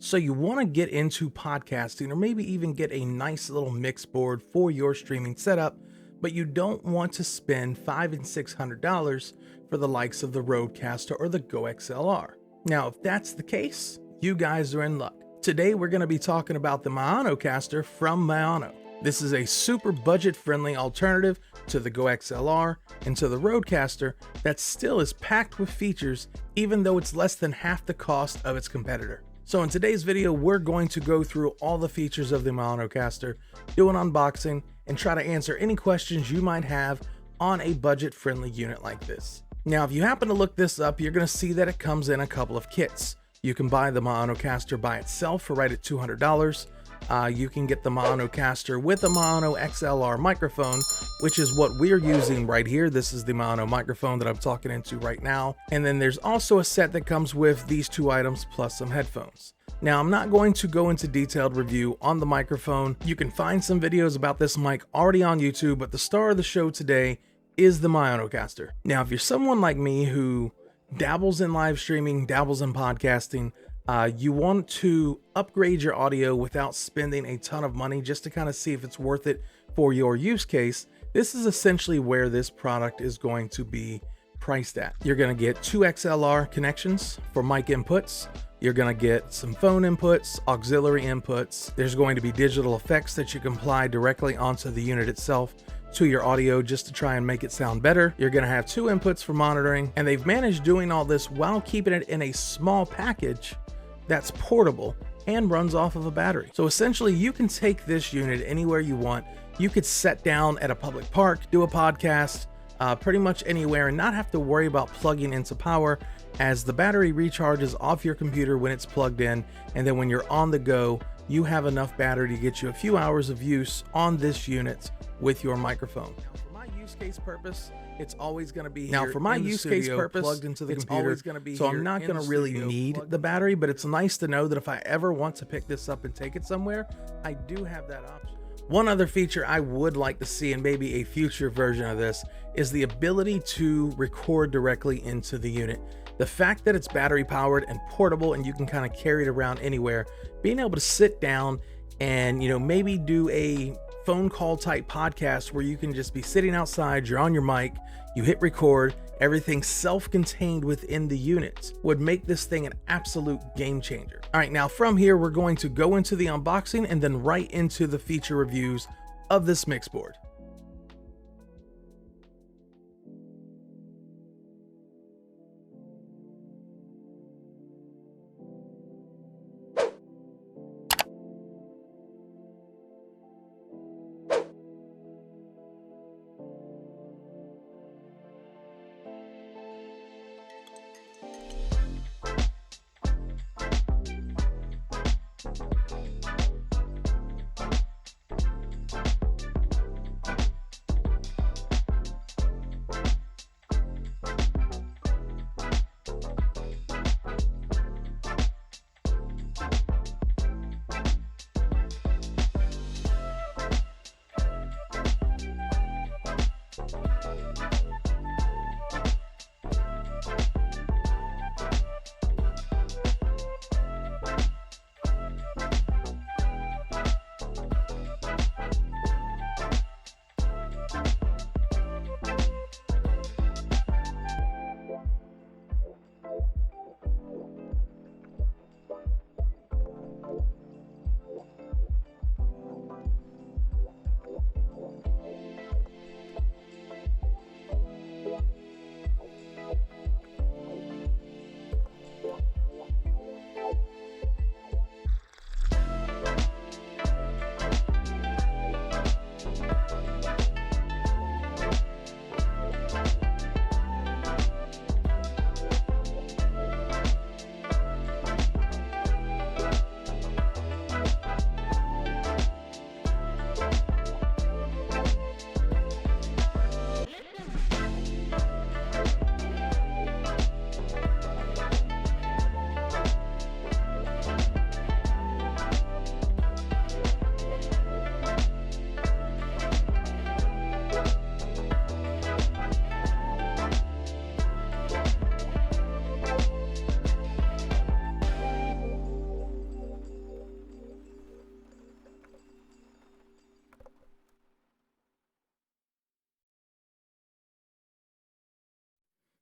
So you want to get into podcasting or maybe even get a nice little mix board for your streaming setup, but you don't want to spend $500 and $600 for the likes of the Rodecaster or the Go XLR. Now, if that's the case, you guys are in luck. Today, we're going to be talking about the Maonocaster from Maono. This is a super budget-friendly alternative to the Go XLR and to the Rodecaster that still is packed with features, even though it's less than half the cost of its competitor. So in today's video, we're going to go through all the features of the Maonocaster, do an unboxing, and try to answer any questions you might have on a budget-friendly unit like this. Now, if you happen to look this up, you're going to see that it comes in a couple of kits. You can buy the Maonocaster by itself for right at $200. You can get the Maonocaster with a Maono XLR microphone, which is what we're using right here. This is the Maono microphone that I'm talking into right now. And then there's also a set that comes with these two items plus some headphones. Now, I'm not going to go into detailed review on the microphone. You can find some videos about this mic already on YouTube, but the star of the show today is the Maonocaster. Now, if you're someone like me who dabbles in live streaming, dabbles in podcasting, you want to upgrade your audio without spending a ton of money just to kind of see if it's worth it for your use case, this is essentially where this product is going to be priced at. You're going to get two XLR connections for mic inputs. You're going to get some phone inputs, auxiliary inputs. There's going to be digital effects that you can apply directly onto the unit itself to your audio just to try and make it sound better. You're going to have two inputs for monitoring, and they've managed doing all this while keeping it in a small package that's portable and runs off of a battery. So essentially you can take this unit anywhere you want. You could sit down at a public park, do a podcast, pretty much anywhere, and not have to worry about plugging into power, as the battery recharges off your computer when it's plugged in, and then when you're on the go, you have enough battery to get you a few hours of use on this unit with your microphone. Now, for my use case purpose, it's always going to be plugged into the computer. So I'm not going to really need the battery, but it's nice to know that if I ever want to pick this up and take it somewhere, I do have that option. One other feature I would like to see in maybe a future version of this is the ability to record directly into the unit. The fact that it's battery powered and portable and you can kind of carry it around anywhere, being able to sit down and, maybe do a phone call type podcast where you can just be sitting outside, you're on your mic, you hit record, everything self-contained within the unit would make this thing an absolute game changer. All right, now from here, we're going to go into the unboxing and then right into the feature reviews of this mix board.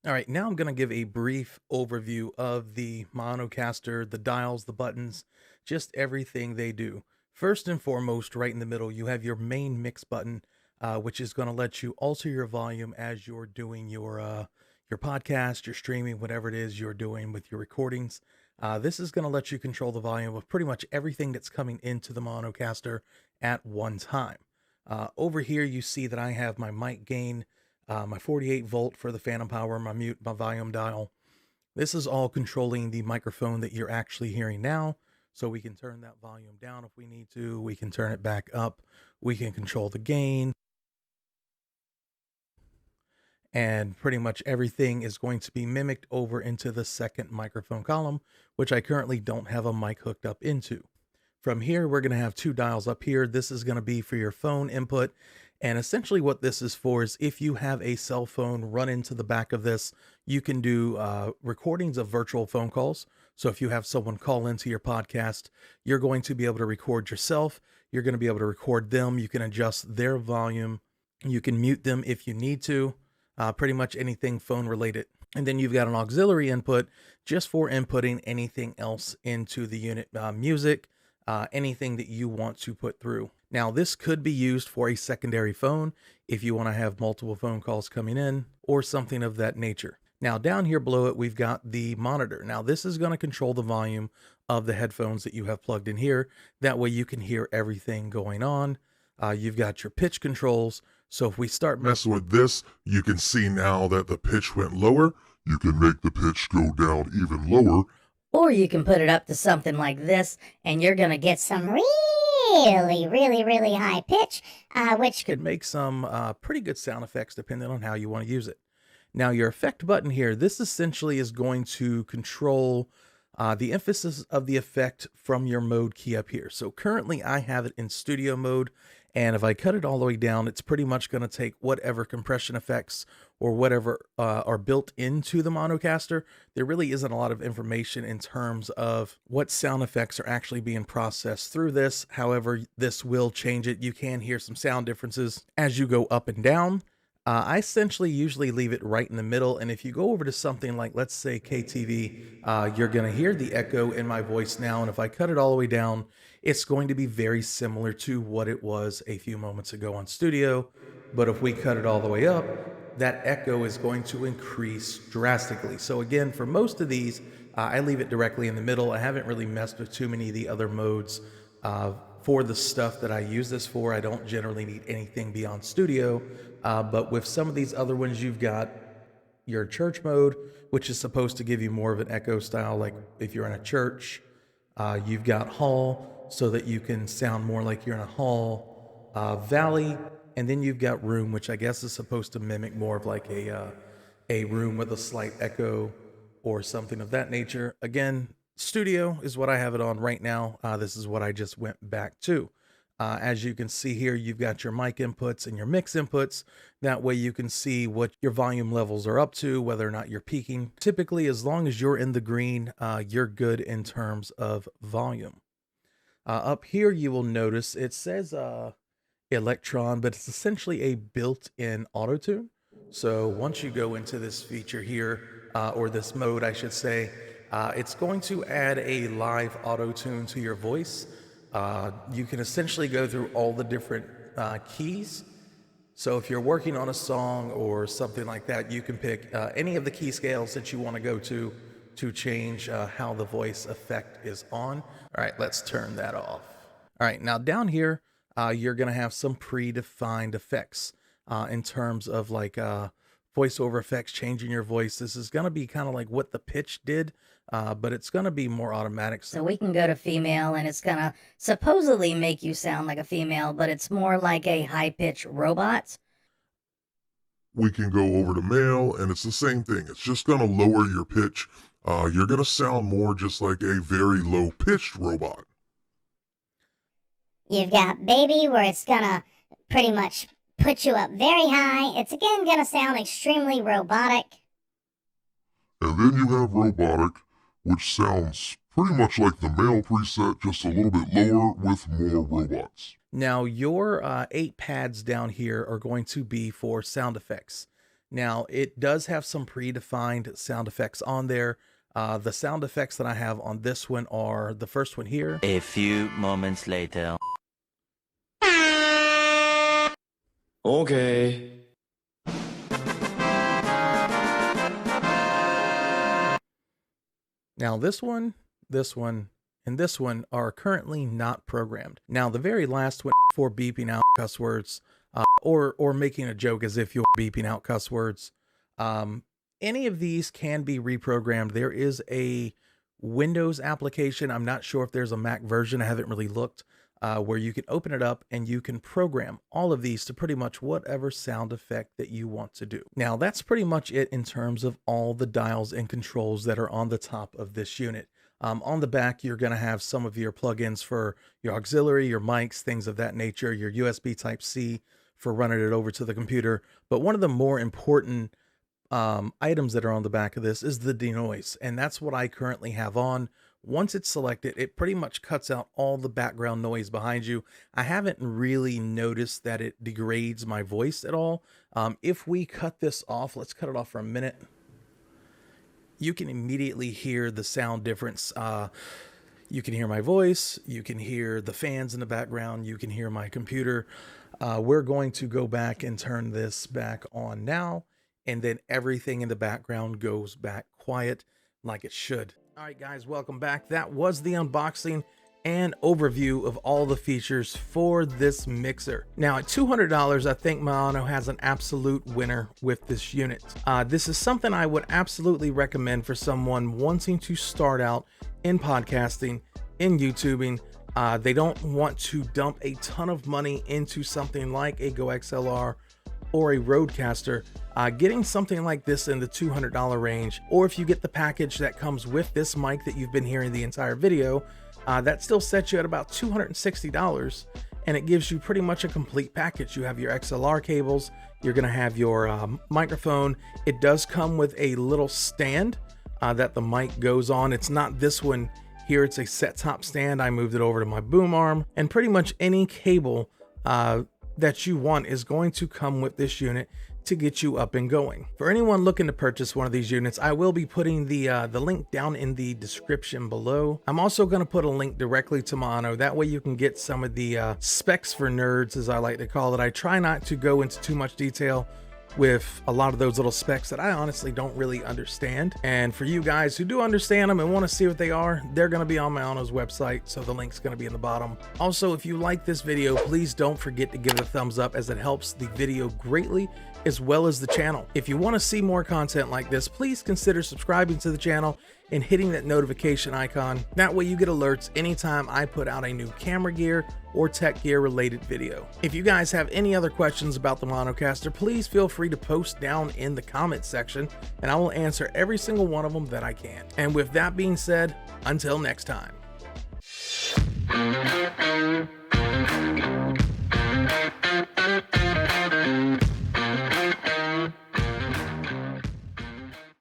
All right, now I'm going to give a brief overview of the Maonocaster, the dials, the buttons, just everything they do. First and foremost, right in the middle, you have your main mix button, which is going to let you alter your volume as you're doing your podcast, your streaming, whatever it is you're doing with your recordings. This is going to let you control the volume of pretty much everything that's coming into the Maonocaster at one time. Over here, you see that I have my mic gain, my 48 volt for the phantom power, my mute, my volume dial. This is all controlling the microphone that you're actually hearing now. So we can turn that volume down if we need to. We can turn it back up. We can control the gain. And pretty much everything is going to be mimicked over into the second microphone column, which I currently don't have a mic hooked up into. From here, we're going to have two dials up here. This is going to be for your phone input. And essentially what this is for is if you have a cell phone run into the back of this, you can do recordings of virtual phone calls. So if you have someone call into your podcast, you're going to be able to record yourself. You're going to be able to record them. You can adjust their volume. You can mute them if you need to, pretty much anything phone related. And then you've got an auxiliary input just for inputting anything else into the unit, music, anything that you want to put through. Now, this could be used for a secondary phone if you want to have multiple phone calls coming in or something of that nature. Now, down here below it, we've got the monitor. Now, this is going to control the volume of the headphones that you have plugged in here. That way you can hear everything going on. You've got your pitch controls. So if we start messing with this, you can see now that the pitch went lower. You can make the pitch go down even lower. Or you can put it up to something like this, and you're going to get some really high pitch, which could make some pretty good sound effects depending on how you want to use it. Now, your effect button here, this essentially is going to control the emphasis of the effect from your mode key up here. So currently I have it in studio mode, and if I cut it all the way down, it's pretty much going to take whatever compression effects or whatever are built into the Maonocaster. There really isn't a lot of information in terms of what sound effects are actually being processed through this. However, this will change it. You can hear some sound differences as you go up and down. I essentially usually leave it right in the middle. And if you go over to something like, let's say KTV, you're going to hear the echo in my voice now. And if I cut it all the way down, it's going to be very similar to what it was a few moments ago on studio. But if we cut it all the way up, that echo is going to increase drastically. So again, for most of these, I leave it directly in the middle. I haven't really messed with too many of the other modes. For the stuff that I use this for, I don't generally need anything beyond studio. But with some of these other ones, you've got your church mode, which is supposed to give you more of an echo style, like if you're in a church. You've got hall, so that you can sound more like you're in a hall. Valley, and then you've got room, which I guess is supposed to mimic more of like a room with a slight echo or something of that nature. Again, studio is what I have it on right now. This is what I just went back to. As you can see here, you've got your mic inputs and your mix inputs. That way you can see what your volume levels are up to, whether or not you're peaking. Typically, as long as you're in the green, you're good in terms of volume. Up here, you will notice it says Electron, but it's essentially a built-in auto-tune. So once you go into this feature here, or this mode, I should say, it's going to add a live auto-tune to your voice. You can essentially go through all the different keys. So if you're working on a song or something like that, you can pick any of the key scales that you want to go to change how the voice effect is on. All right, let's turn that off. All right, now down here, you're going to have some predefined effects in terms of like voiceover effects, changing your voice. This is going to be kind of like what the pitch did, but it's going to be more automatic. So we can go to female, and it's going to supposedly make you sound like a female, but it's more like a high-pitched robot. We can go over to male, and it's the same thing. It's just going to lower your pitch. You're going to sound more just like a very low-pitched robot. You've got baby, where it's going to pretty much put you up very high. It's again going to sound extremely robotic. And then you have robotic, which sounds pretty much like the male preset, just a little bit lower with more robots. Now, your 8 pads down here are going to be for sound effects. Now, it does have some predefined sound effects on there. The sound effects that I have on this one are the first one here. A few moments later. Okay. Now, this one, and this one are currently not programmed. Now, the very last one for beeping out cuss words, or making a joke as if you're beeping out cuss words. Any of these can be reprogrammed. There is a Windows application. I'm not sure if there's a Mac version. I haven't really looked, where you can open it up and you can program all of these to pretty much whatever sound effect that you want to do. Now, that's pretty much it in terms of all the dials and controls that are on the top of this unit. On the back, you're going to have some of your plugins for your auxiliary, your mics, things of that nature, your USB Type-C for running it over to the computer. But one of the more important items that are on the back of this is the denoise, and that's what I currently have on. Once it's selected, it pretty much cuts out all the background noise behind you. I haven't really noticed that it degrades my voice at all. If we cut this off, let's cut it off for a minute. You can immediately hear the sound difference. You can hear my voice, you can hear the fans in the background, you can hear my computer. We're going to go back and turn this back on now, and then everything in the background goes back quiet like it should. All right, guys, welcome back. That was the unboxing and overview of all the features for this mixer. Now, at $200, I think Maono has an absolute winner with this unit. This is something I would absolutely recommend for someone wanting to start out in podcasting, in YouTubing. They don't want to dump a ton of money into something like a Go XLR or a Rodecaster. Getting something like this in the $200 range, or if you get the package that comes with this mic that you've been hearing the entire video, that still sets you at about $260, and it gives you pretty much a complete package. You have your XLR cables, you're going to have your microphone. It does come with a little stand that the mic goes on. It's not this one here, it's a set top stand. I moved it over to my boom arm, and pretty much any cable that you want is going to come with this unit to get you up and going. For anyone looking to purchase one of these units, I will be putting the link down in the description below. I'm also going to put a link directly to Maono. That way you can get some of the specs for nerds, as I like to call it. I try not to go into too much detail with a lot of those little specs that I honestly don't really understand. And for you guys who do understand them and want to see what they are, they're going to be on Maono's website, so the link's going to be in the bottom. Also, if you like this video, please don't forget to give it a thumbs up, as it helps the video greatly, as well as the channel. If you want to see more content like this, please consider subscribing to the channel and hitting that notification icon. That way you get alerts anytime I put out a new camera gear or tech gear related video. If you guys have any other questions about the Maonocaster, please feel free to post down in the comments section, and I will answer every single one of them that I can. And with that being said, until next time.